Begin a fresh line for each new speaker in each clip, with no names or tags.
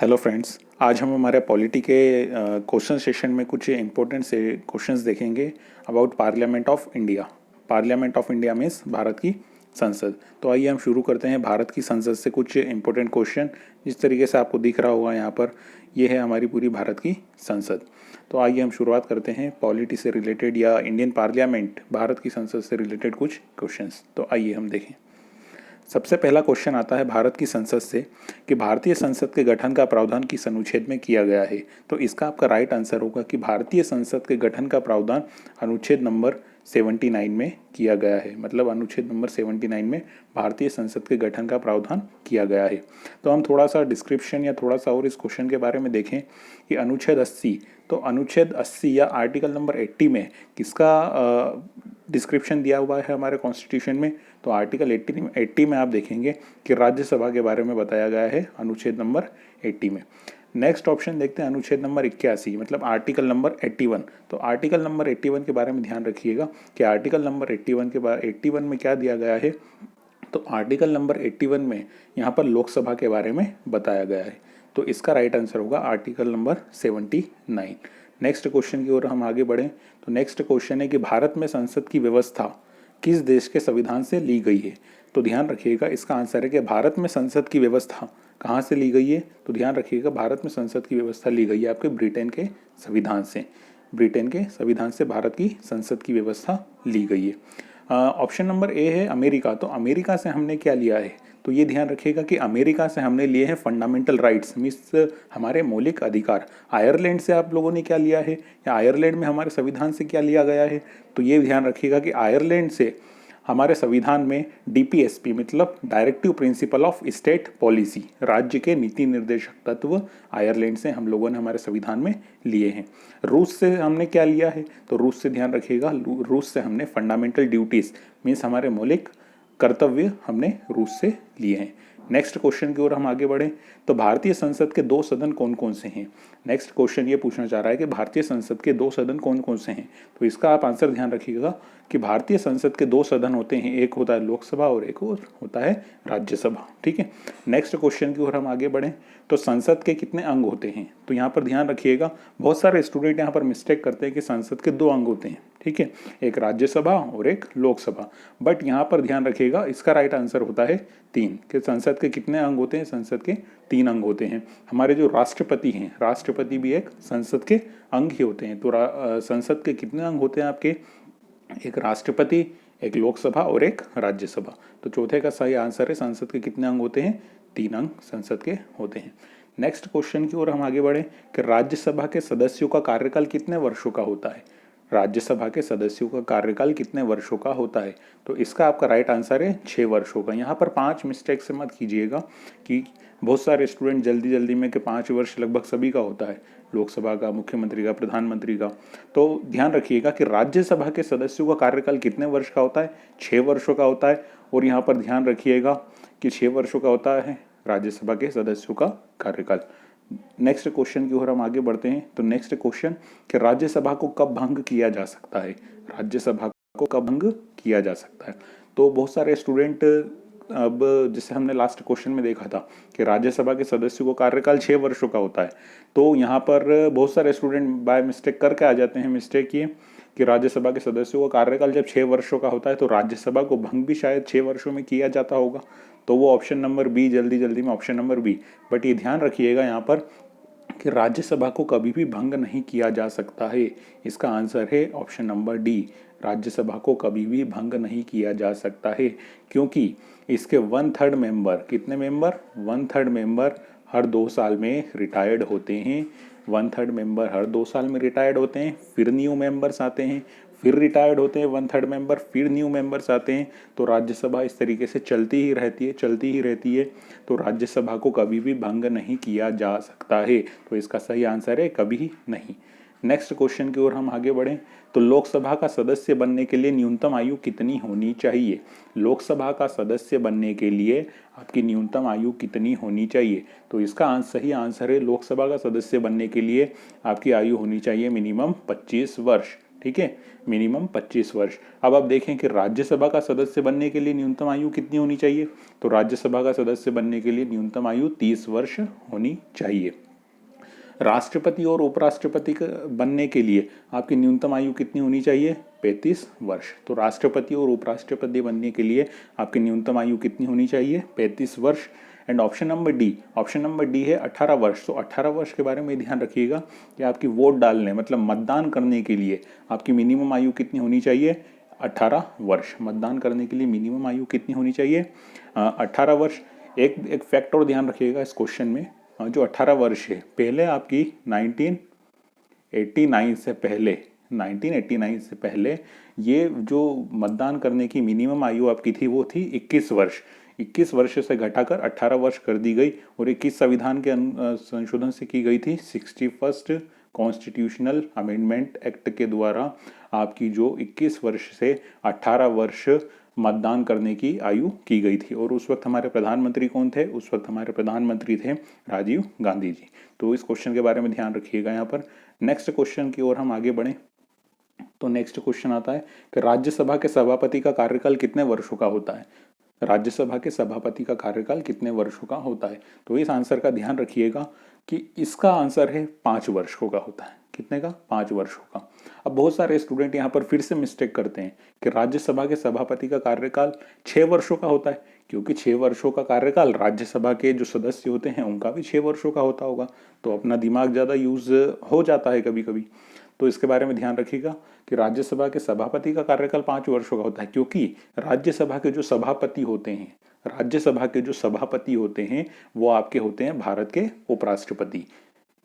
Hello friends, आज हम हमारे पॉलिटी के क्वेश्चन सेशन में कुछ इम्पोर्टेंट से क्वेश्चंस देखेंगे about parliament of India. Parliament of India means Bharat की संसद। तो आइए हम शुरू करते हैं भारत की संसद से कुछ इम्पोर्टेंट क्वेश्चन। जिस तरीके से आपको दिख रहा होगा यहाँ पर, ये है हमारी पूरी भारत की संसद। तो आइए हम शुरुआत करते हैं पॉलिटी से रिलेटेड या इंडियन पार्लियामेंट भारत की संसद से रिलेटेड कुछ क्वेश्चंस। तो आइए हम देखें। सबसे पहला क्वेश्चन आता है भारत की संसद से कि भारतीय संसद के गठन का प्रावधान किस अनुच्छेद में किया गया है। तो इसका आपका राइट आंसर होगा कि भारतीय संसद के गठन का प्रावधान अनुच्छेद नंबर 79 में किया गया है। मतलब अनुच्छेद नंबर 79 में भारतीय संसद के गठन का प्रावधान किया गया है। तो हम थोड़ा सा डिस्क्रिप्शन या थोड़ा सा और इस क्वेश्चन के बारे में देखें कि अनुच्छेद 80, तो अनुच्छेद 80 या आर्टिकल नंबर 80 में किसका डिस्क्रिप्शन दिया हुआ है हमारे कॉन्स्टिट्यूशन में। तो आर्टिकल 80 में आप देखेंगे कि राज्यसभा के बारे में बताया गया है अनुच्छेद नंबर 80 में। नेक्स्ट ऑप्शन देखते हैं अनुच्छेद नंबर 81, मतलब आर्टिकल नंबर 81। तो आर्टिकल नंबर 81 के बारे में ध्यान रखिएगा कि आर्टिकल नंबर 81 में क्या दिया गया है। तो आर्टिकल नंबर 81 में यहाँ पर लोकसभा के बारे में बताया गया है। तो इसका राइट आंसर होगा आर्टिकल नंबर 79। नेक्स्ट क्वेश्चन की ओर हम आगे बढ़ें। तो नेक्स्ट क्वेश्चन है कि भारत में संसद की व्यवस्था किस देश के संविधान से ली गई है। तो ध्यान रखिएगा, इसका आंसर है कि भारत में संसद की व्यवस्था कहाँ से ली गई है। तो ध्यान रखिएगा, भारत में संसद की व्यवस्था ली गई है आपके ब्रिटेन के संविधान से। ब्रिटेन के संविधान से भारत की संसद की व्यवस्था ली गई है। ऑप्शन नंबर ए है अमेरिका। तो अमेरिका से हमने क्या लिया है। तो ये ध्यान रखिएगा कि अमेरिका से हमने लिए हैं फंडामेंटल राइट्स मीन्स हमारे मौलिक अधिकार। आयरलैंड से आप लोगों ने क्या लिया है या आयरलैंड में हमारे संविधान से क्या लिया गया है। तो ये ध्यान रखिएगा कि आयरलैंड से हमारे संविधान में डीपीएसपी मतलब directive principle of state policy, राज्य के नीति निर्देशक तत्व आयरलैंड से हम लोगों ने हमारे संविधान में लिए हैं। रूस से हमने क्या लिया है। तो रूस से ध्यान रखिएगा, रूस से हमने फंडामेंटल ड्यूटीज मीन्स हमारे मौलिक कर्तव्य हमने रूस से लिए हैं। नेक्स्ट क्वेश्चन की ओर हम आगे बढ़ें। तो भारतीय संसद के दो सदन कौन कौन से हैं। नेक्स्ट क्वेश्चन ये पूछना चाह रहा है कि भारतीय संसद के दो सदन कौन कौन से हैं। तो इसका आप आंसर ध्यान रखिएगा कि भारतीय संसद के दो सदन होते हैं, एक होता है लोकसभा और एक और होता है राज्यसभा। ठीक है। नेक्स्ट क्वेश्चन की ओर हम आगे बढ़ें। तो संसद के कितने अंग होते हैं। तो यहाँ पर ध्यान रखिएगा, बहुत सारे स्टूडेंट यहाँ पर मिस्टेक करते हैं कि संसद के दो अंग होते हैं। ठीक है, एक राज्यसभा और एक लोकसभा। बट यहाँ पर ध्यान रखिएगा, इसका राइट आंसर होता है 3 कि संसद के कितने अंग होते हैं। संसद के 3 अंग होते हैं। हमारे जो राष्ट्रपति हैं, राष्ट्रपति भी एक संसद के अंग ही होते हैं। तो संसद के कितने अंग होते हैं आपके, एक राष्ट्रपति, एक लोकसभा और एक राज्यसभा। तो चौथे का सही आंसर है संसद के कितने अंग होते हैं, 3 अंग संसद के होते हैं। नेक्स्ट क्वेश्चन की ओर हम आगे बढ़े कि राज्यसभा के सदस्यों का कार्यकाल कितने वर्षों का होता है। राज्यसभा के सदस्यों का कार्यकाल कितने वर्षों का होता है। तो इसका आपका राइट आंसर है 6 वर्षों का। यहाँ पर 5 मिस्टेक से मत कीजिएगा कि बहुत सारे स्टूडेंट जल्दी जल्दी में कि 5 वर्ष लगभग सभी का होता है, लोकसभा का, मुख्यमंत्री का, प्रधानमंत्री का। तो ध्यान रखिएगा कि राज्यसभा के सदस्यों का कार्यकाल कितने वर्ष का होता है, 6 वर्षों का होता है। और यहाँ पर ध्यान रखिएगा कि 6 वर्षों का होता है राज्यसभा के सदस्यों का कार्यकाल। नेक्स्ट क्वेश्चन की ओर हम आगे बढ़ते हैं। तो नेक्स्ट क्वेश्चन कि राज्यसभा को कब भंग किया जा सकता है। राज्यसभा को कब भंग किया जा सकता है। तो बहुत सारे स्टूडेंट, अब जैसे हमने लास्ट क्वेश्चन में देखा था कि राज्यसभा के सदस्यों को कार्यकाल 6 वर्षों का होता है। तो यहाँ पर बहुत सारे स्टूडेंट बाय मिस्टेक करके आ जाते हैं। मिस्टेक ये कि राज्यसभा के सदस्यों का कार्यकाल जब 6 वर्षों का होता है तो राज्यसभा को भंग भी शायद 6 वर्षों में किया जाता होगा। तो वो ऑप्शन नंबर बी, जल्दी जल्दी में ऑप्शन नंबर बी। बट ये ध्यान रखिएगा यहाँ पर कि राज्यसभा को कभी भी भंग नहीं किया जा सकता है। इसका आंसर है ऑप्शन नंबर डी, राज्यसभा को कभी भी भंग नहीं किया जा सकता है, क्योंकि इसके 1/3 मेंबर, कितने मेंबर, 1/3 मेंबर हर 2 साल में रिटायर्ड होते हैं। 1/3 मेंबर हर 2 साल में रिटायर्ड होते हैं, फिर न्यू मेंबर्स आते हैं, फिर रिटायर्ड होते हैं 1/3 मेंबर, फिर न्यू मेंबर्स आते हैं। तो राज्यसभा इस तरीके से चलती ही रहती है। तो राज्यसभा को कभी भी भंग नहीं किया जा सकता है। तो इसका सही आंसर है कभी नहीं। नेक्स्ट क्वेश्चन की ओर हम आगे बढ़ें। तो लोकसभा का सदस्य बनने के लिए न्यूनतम आयु कितनी होनी चाहिए। लोकसभा का सदस्य बनने के लिए आपकी न्यूनतम आयु कितनी होनी चाहिए। तो इसका सही आंसर है लोकसभा का सदस्य बनने के लिए आपकी आयु होनी चाहिए मिनिमम 25 वर्ष। ठीक है, मिनिमम 25 वर्ष। अब आप देखें कि राज्यसभा का सदस्य बनने के लिए न्यूनतम आयु कितनी होनी चाहिए, तो राज्यसभा का सदस्य बनने के लिए न्यूनतम आयु 30 वर्ष होनी चाहिए। राष्ट्रपति और उपराष्ट्रपति बनने के लिए आपकी न्यूनतम आयु कितनी होनी चाहिए, 35 वर्ष। तो राष्ट्रपति और उपराष्ट्रपति बनने के लिए आपकी न्यूनतम आयु कितनी होनी चाहिए, 35 वर्ष। एंड ऑप्शन नंबर डी है 18 वर्ष। तो 18 वर्ष के बारे में ध्यान रखिएगा कि आपकी वोट डालने मतलब मतदान करने के लिए आपकी मिनिमम आयु कितनी होनी चाहिए, 18 वर्ष। मतदान करने के लिए मिनिमम आयु कितनी होनी चाहिए, 18 वर्ष। एक फैक्ट और ध्यान रखिएगा इस क्वेश्चन में, जो 18 वर्ष है, पहले आपकी 1989 से पहले ये जो मतदान करने की मिनिमम आयु आपकी थी वो थी 21 वर्ष। 21 वर्ष से घटाकर 18 वर्ष कर दी गई और 21 संविधान के संशोधन से की गई थी 61st कॉन्स्टिट्यूशनल अमेंडमेंट एक्ट के द्वारा आपकी जो 21 वर्ष से 18 वर्ष मतदान करने की आयु की गई थी। और उस वक्त हमारे प्रधानमंत्री कौन थे, उस वक्त हमारे प्रधानमंत्री थे राजीव गांधी जी। तो इस क्वेश्चन के बारे में ध्यान रखिएगा यहाँ पर। नेक्स्ट क्वेश्चन की ओर हम आगे बढ़ें तो नेक्स्ट क्वेश्चन आता है कि राज्यसभा के सभापति का कार्यकाल कितने वर्षों का होता है। राज्यसभा के सभापति का कार्यकाल कितने वर्षों का होता है, तो इस आंसर का ध्यान रखिएगा कि इसका आंसर है 5 वर्षों का होता है। कितने का, 5 वर्षों का। अब बहुत सारे स्टूडेंट यहाँ पर फिर से मिस्टेक करते हैं कि राज्यसभा के सभापति का कार्यकाल 6 वर्षों का होता है, क्योंकि 6 वर्षों का कार्यकाल राज्यसभा के जो सदस्य होते हैं उनका भी 6 वर्षों का होता होगा, तो अपना दिमाग ज़्यादा यूज हो जाता है कभी कभी। तो इसके बारे में ध्यान रखिएगा कि राज्यसभा के सभापति का कार्यकाल 5 वर्षों का होता है, क्योंकि राज्यसभा के जो सभापति होते हैं, राज्यसभा के जो सभापति होते हैं वो आपके होते हैं भारत के उपराष्ट्रपति,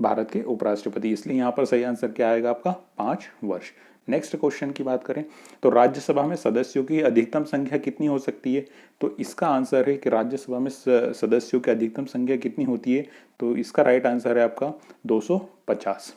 भारत के उपराष्ट्रपति। इसलिए यहाँ पर सही आंसर क्या आएगा आपका, 5 वर्ष। नेक्स्ट क्वेश्चन की बात करें तो राज्यसभा में सदस्यों की अधिकतम संख्या कितनी हो सकती है, तो इसका आंसर है कि राज्यसभा में सदस्यों की अधिकतम संख्या कितनी होती है, तो इसका राइट आंसर है आपका 250।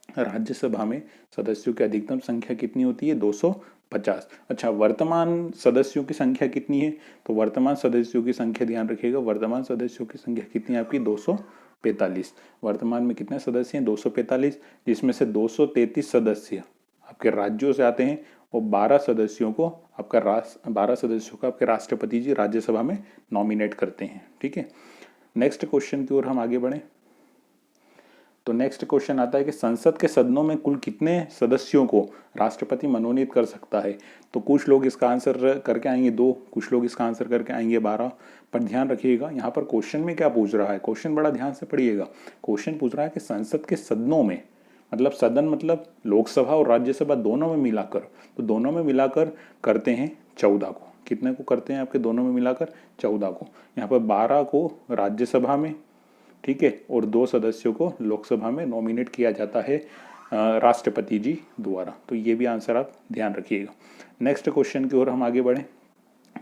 राज्यसभा में सदस्यों की अधिकतम संख्या कितनी होती है, 250। अच्छा, वर्तमान सदस्यों की संख्या कितनी है, तो वर्तमान सदस्यों की संख्या ध्यान रखिएगा, वर्तमान सदस्यों की संख्या कितनी है आपकी, 245। वर्तमान में कितने सदस्य हैं, 245, जिसमें से 233 सदस्य आपके राज्यों से आते हैं और 12 सदस्यों को आपके राष्ट्रपति जी राज्यसभा में नॉमिनेट करते हैं। ठीक है, नेक्स्ट क्वेश्चन की ओर हम आगे बढ़े तो नेक्स्ट क्वेश्चन आता है कि संसद के सदनों में कुल कितने सदस्यों को राष्ट्रपति मनोनीत कर सकता है। तो कुछ लोग इसका आंसर करके आएंगे 2, कुछ लोग इसका आंसर करके आएंगे 12। पर ध्यान रखिएगा यहाँ पर क्वेश्चन में क्या पूछ रहा है, क्वेश्चन बड़ा ध्यान से पढ़िएगा। क्वेश्चन पूछ रहा है कि संसद के सदनों में, मतलब सदन मतलब लोकसभा और राज्यसभा दोनों में मिलाकर, तो दोनों में मिलाकर करते हैं 14 को। कितने को करते हैं आपके दोनों में मिलाकर, 14 को। यहाँ पर 12 को राज्यसभा में, ठीक है, और 2 सदस्यों को लोकसभा में नॉमिनेट किया जाता है राष्ट्रपति जी द्वारा। तो ये भी आंसर आप ध्यान रखिएगा। नेक्स्ट क्वेश्चन की ओर हम आगे बढ़ें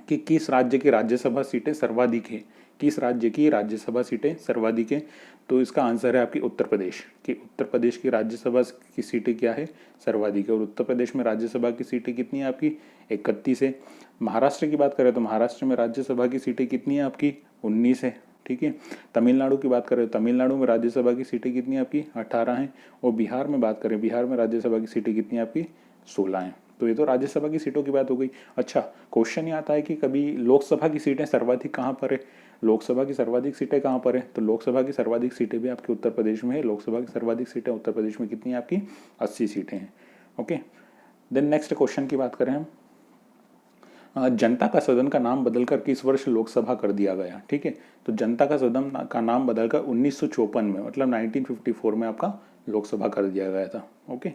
कि किस राज्य की राज्यसभा सीटें सर्वाधिक है, किस राज्य की राज्यसभा सीटें सर्वाधिक है, तो इसका आंसर है आपकी उत्तर प्रदेश, कि उत्तर प्रदेश की राज्यसभा की सीटें क्या है, सर्वाधिक है। और उत्तर प्रदेश में राज्यसभा की सीटें कितनी है आपकी, 31 है। महाराष्ट्र की बात करें तो महाराष्ट्र में राज्यसभा की सीटें कितनी है आपकी, 19 है। ठीक है, तमिलनाडु की बात करें तो तमिलनाडु में राज्यसभा की सीटें कितनी आपकी, 18 हैं। और बिहार में बात करें, बिहार में राज्यसभा की सीटें कितनी आपकी, 16 हैं। तो ये तो राज्यसभा की सीटों की बात हो गई। अच्छा, क्वेश्चन ये आता है कि कभी लोकसभा की सीटें सर्वाधिक कहाँ पर है, लोकसभा की सर्वाधिक सीटें कहाँ पर है, तो लोकसभा की सर्वाधिक सीटें भी आपके उत्तर प्रदेश में है। लोकसभा की सर्वाधिक सीटें उत्तर प्रदेश में कितनी है आपकी, 80 सीटें हैं। ओके, देन नेक्स्ट क्वेश्चन की बात करें हम, जनता का सदन का नाम बदलकर किस वर्ष लोकसभा कर दिया गया। ठीक है, तो जनता का सदन का नाम बदलकर 1954 में, मतलब 1954 में आपका लोकसभा कर दिया गया था। ओके,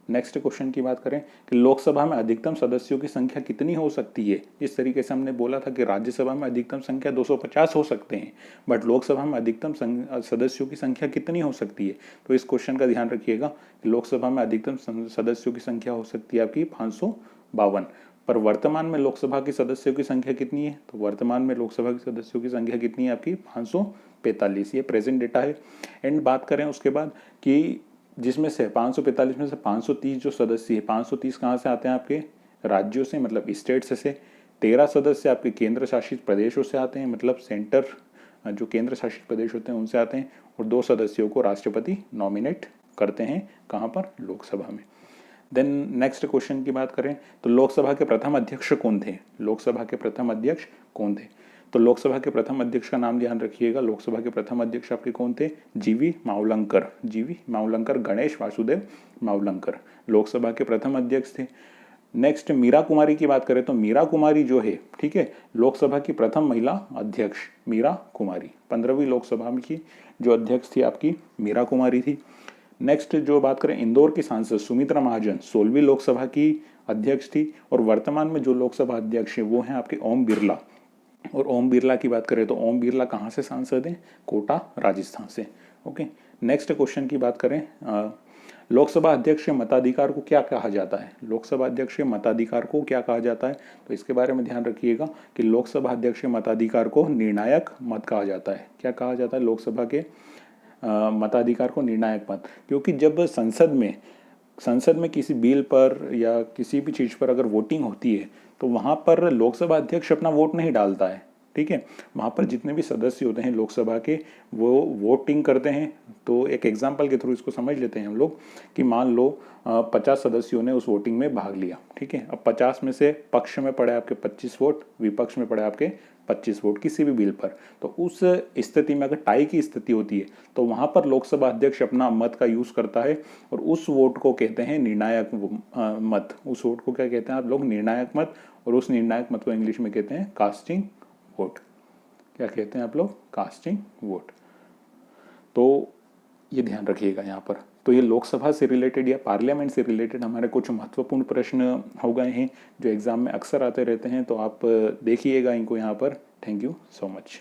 नेक्स्ट क्वेश्चन की बात करें कि लोकसभा में अधिकतम सदस्यों की संख्या कितनी हो सकती है। इस तरीके से हमने बोला था कि राज्यसभा में अधिकतम संख्या 250 हो सकते हैं, बट लोकसभा में अधिकतम सदस्यों की संख्या कितनी हो सकती है। तो इस क्वेश्चन का ध्यान रखिएगा कि लोकसभा में अधिकतम सदस्यों की संख्या हो सकती है आपकी 552। पर वर्तमान में लोकसभा की सदस्यों की संख्या कितनी है, तो वर्तमान में लोकसभा की सदस्यों की संख्या कितनी है आपकी, 545। ये प्रेजेंट डेटा है। एंड बात करें उसके बाद कि जिसमें से 545 में से 530 जो सदस्य है, 530 कहाँ से आते हैं आपके राज्यों से, मतलब स्टेट्स से। 13 सदस्य आपके केंद्र शासित प्रदेशों से आते हैं, मतलब सेंटर जो केंद्र शासित प्रदेश होते हैं उनसे आते हैं। और 2 सदस्यों को राष्ट्रपति नॉमिनेट करते हैं, कहाँ पर, लोकसभा में। देन नेक्स्ट क्वेश्चन की बात करें तो लोकसभा के प्रथम अध्यक्ष कौन थे? लोकसभा के प्रथम अध्यक्ष कौन थे? तो लोकसभा के प्रथम अध्यक्ष का नाम ध्यान रखिएगा। लोकसभा के प्रथम अध्यक्ष आपके कौन थे? जीवी मावलंकर। जीवी मावलंकर, गणेश वासुदेव मावलंकर लोकसभा के प्रथम अध्यक्ष थे। नेक्स्ट मीरा कुमारी की बात करें तो मीरा कुमारी जो है, ठीक है, लोकसभा की प्रथम महिला अध्यक्ष मीरा कुमारी। 15वीं लोकसभा की जो अध्यक्ष थी आपकी मीरा कुमारी थी। नेक्स्ट जो बात करें इंदौर की सांसद सुमित्रा महाजन 16वीं लोकसभा की अध्यक्ष थी और वर्तमान में जो लोकसभा अध्यक्ष है वो हैं आपके ओम बिरला। और ओम बिरला की बात करें तो ओम बिरला कहाँ से सांसद हैं? कोटा, राजस्थान से। ओके, नेक्स्ट क्वेश्चन की बात करें लोकसभा अध्यक्ष के मताधिकार को क्या कहा जाता है? लोकसभा अध्यक्ष के मताधिकार को क्या कहा जाता है? तो इसके बारे में ध्यान रखिएगा कि लोकसभा अध्यक्ष के मताधिकार को निर्णायक मत कहा जाता है। क्या कहा जाता है? लोकसभा के मताधिकार को निर्णायक मत। क्योंकि जब संसद में किसी बिल पर या किसी भी चीज़ पर अगर वोटिंग होती है तो वहाँ पर लोकसभा अध्यक्ष अपना वोट नहीं डालता है, ठीक है। वहाँ पर जितने भी सदस्य होते हैं लोकसभा के वो वोटिंग करते हैं। तो एक एग्जांपल के थ्रू इसको समझ लेते हैं हम लोग कि मान लो 50 सदस्यों ने उस वोटिंग में भाग लिया, ठीक है। अब 50 में से पक्ष में पड़े आपके 25 वोट, विपक्ष में पड़े आपके 25 वोट किसी भी बिल पर। तो उस स्थिति में अगर टाई की स्थिति होती है तो वहाँ पर लोकसभा अध्यक्ष अपना मत का यूज़ करता है और उस वोट को कहते हैं निर्णायक मत। उस वोट को क्या कहते हैं आप लोग? निर्णायक मत। और उस निर्णायक मत को इंग्लिश में कहते हैं कास्टिंग वोट। क्या कहते हैं आप लोग? Casting vote. तो ये ध्यान रखिएगा यहाँ पर। तो ये लोकसभा से रिलेटेड या पार्लियामेंट से रिलेटेड हमारे कुछ महत्वपूर्ण प्रश्न हो गए हैं जो एग्जाम में अक्सर आते रहते हैं। तो आप देखिएगा इनको यहाँ पर। Thank you so much.